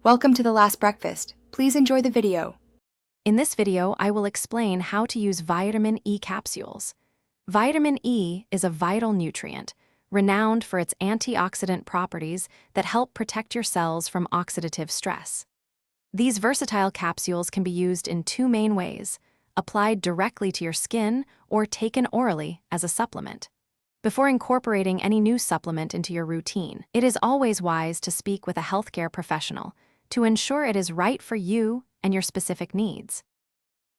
Welcome to the last breakfast. Please enjoy the video. In this video, I will explain how to use vitamin E capsules. Vitamin E is a vital nutrient, renowned for its antioxidant properties that help protect your cells from oxidative stress. These versatile capsules can be used in two main ways: applied directly to your skin or taken orally as a supplement. Before incorporating any new supplement into your routine, it is always wise to speak with a healthcare professional to ensure it is right for you and your specific needs.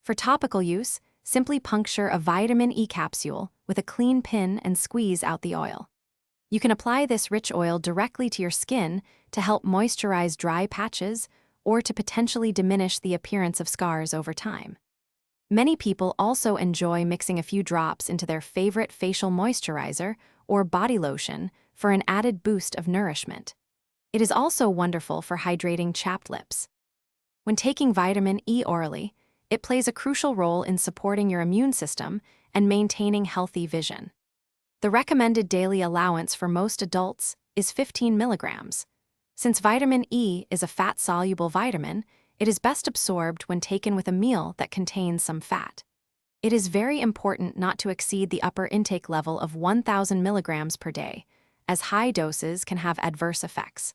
For topical use, simply puncture a vitamin E capsule with a clean pin and squeeze out the oil. You can apply this rich oil directly to your skin to help moisturize dry patches or to potentially diminish the appearance of scars over time. Many people also enjoy mixing a few drops into their favorite facial moisturizer or body lotion for an added boost of nourishment. It is also wonderful for hydrating chapped lips. When taking vitamin E orally, it plays a crucial role in supporting your immune system and maintaining healthy vision. The recommended daily allowance for most adults is 15 milligrams. Since vitamin E is a fat-soluble vitamin, it is best absorbed when taken with a meal that contains some fat. It is very important not to exceed the upper intake level of 1,000 milligrams per day, as high doses can have adverse effects.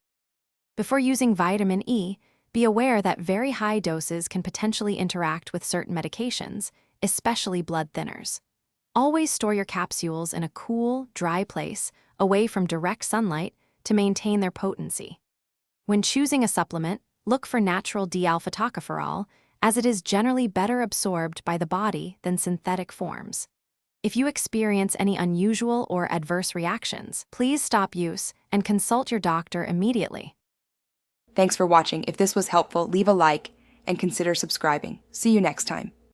Before using vitamin E, be aware that very high doses can potentially interact with certain medications, especially blood thinners. Always store your capsules in a cool, dry place, away from direct sunlight, to maintain their potency. When choosing a supplement, look for natural D-alpha tocopherol, as it is generally better absorbed by the body than synthetic forms. If you experience any unusual or adverse reactions, please stop use and consult your doctor immediately. Thanks for watching. If this was helpful, leave a like and consider subscribing. See you next time.